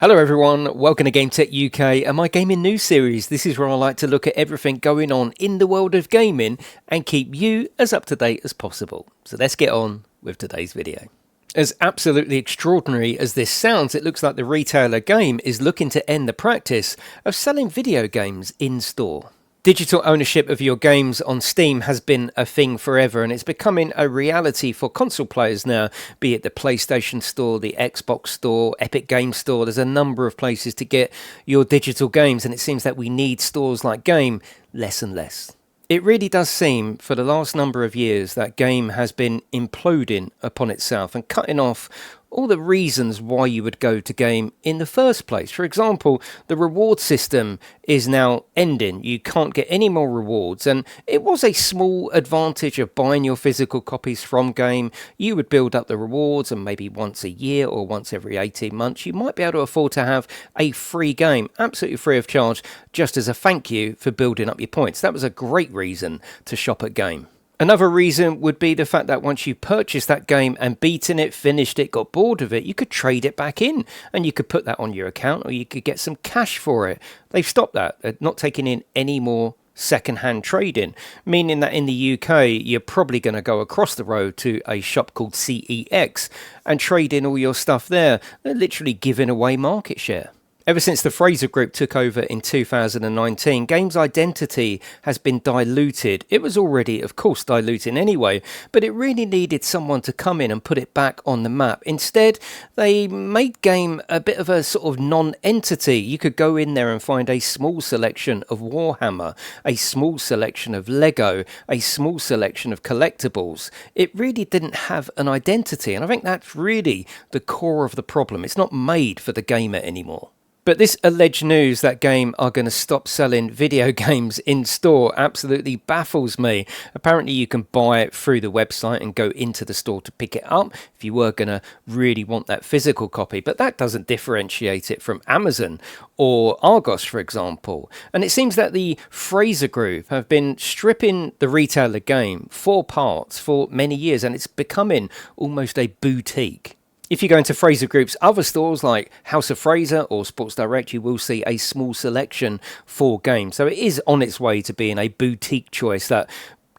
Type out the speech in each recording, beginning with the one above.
Hello everyone, welcome to GametechUK and my gaming news series. This is where I like to look at everything going on in the world of gaming and keep you as up to date as possible. So let's get on with today's video. As absolutely extraordinary as this sounds, it looks like the retailer Game is looking to end the practice of selling video games in store. Digital ownership of your games on Steam has been a thing forever, and it's becoming a reality for console players now, be it the PlayStation Store, the Xbox Store, Epic Games Store. There's a number of places to get your digital games, and it seems that we need stores like Game less and less. It really does seem for the last number of years that Game has been imploding upon itself and cutting off all the reasons why you would go to Game in the first place. For example, the reward system is now ending. You can't get any more rewards, and it was a small advantage of buying your physical copies from Game. You would build up the rewards, and maybe once a year or once every 18 months you might be able to afford to have a free game, absolutely free of charge, just as a thank you for building up your points. That was a great reason to shop at Game. Another reason would be the fact that once you purchased that game and beaten it, finished it, got bored of it, you could trade it back in and you could put that on your account or you could get some cash for it. They've stopped that. They're not taking in any more second-hand trading, meaning that in the UK you're probably going to go across the road to a shop called CEX and trade in all your stuff there. They're literally giving away market share. Ever since the Fraser Group took over in 2019, Game's identity has been diluted. It was already, of course, diluting anyway, but it really needed someone to come in and put it back on the map. Instead, they made Game a bit of a sort of non-entity. You could go in there and find a small selection of Warhammer, a small selection of Lego, a small selection of collectibles. It really didn't have an identity, and I think that's really the core of the problem. It's not made for the gamer anymore. But this alleged news that Game are going to stop selling video games in store absolutely baffles me. Apparently you can buy it through the website and go into the store to pick it up if you were going to really want that physical copy. But that doesn't differentiate it from Amazon or Argos, for example. And it seems that the Fraser Group have been stripping the retailer Game for parts for many years, and it's becoming almost a boutique. If you go into Fraser Group's other stores like House of Fraser or Sports Direct, you will see a small selection for games. So it is on its way to being a boutique choice that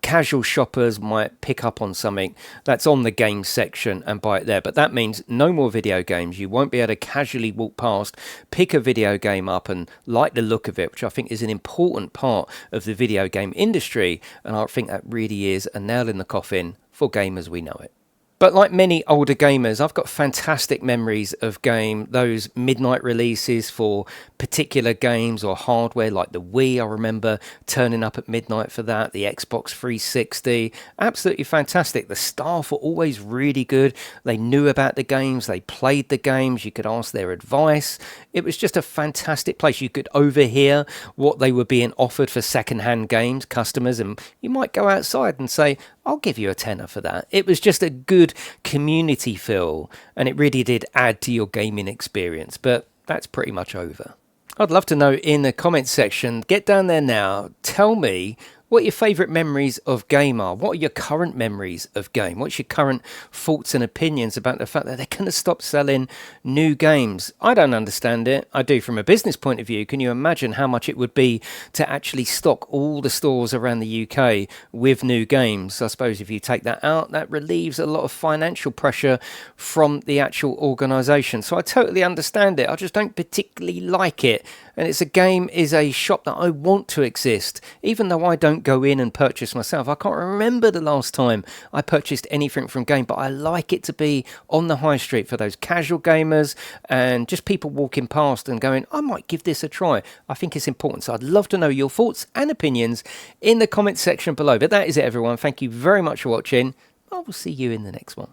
casual shoppers might pick up on something that's on the game section and buy it there. But that means no more video games. You won't be able to casually walk past, pick a video game up and like the look of it, which I think is an important part of the video game industry. And I think that really is a nail in the coffin for Game as we know it. But like many older gamers, I've got fantastic memories of Game, those midnight releases for particular games or hardware like the Wii. I remember turning up at midnight for that, the Xbox 360. Absolutely fantastic. The staff were always really good. They knew about the games, they played the games, you could ask their advice. It was just a fantastic place. You could overhear what they were being offered for second-hand games, customers, and you might go outside and say, I'll give you a tenner for that. It was just a good community feel, and it really did add to your gaming experience, but that's pretty much over. I'd love to know in the comments section, get down there now, tell me what your favourite memories of Game are. What are your current memories of Game? What's your current thoughts and opinions about the fact that they're going to stop selling new games? I don't understand it. I do from a business point of view. Can you imagine how much it would be to actually stock all the stores around the UK with new games? I suppose if you take that out, that relieves a lot of financial pressure from the actual organisation. So I totally understand it. I just don't particularly like it. And it's a Game is a shop that I want to exist, even though I don't go in and purchase myself. I can't remember the last time I purchased anything from Game, but I like it to be on the high street for those casual gamers and just people walking past and going, I might give this a try. I think it's important. So I'd love to know your thoughts and opinions in the comments section below. But that is it, everyone. Thank you very much for watching. I will see you in the next one.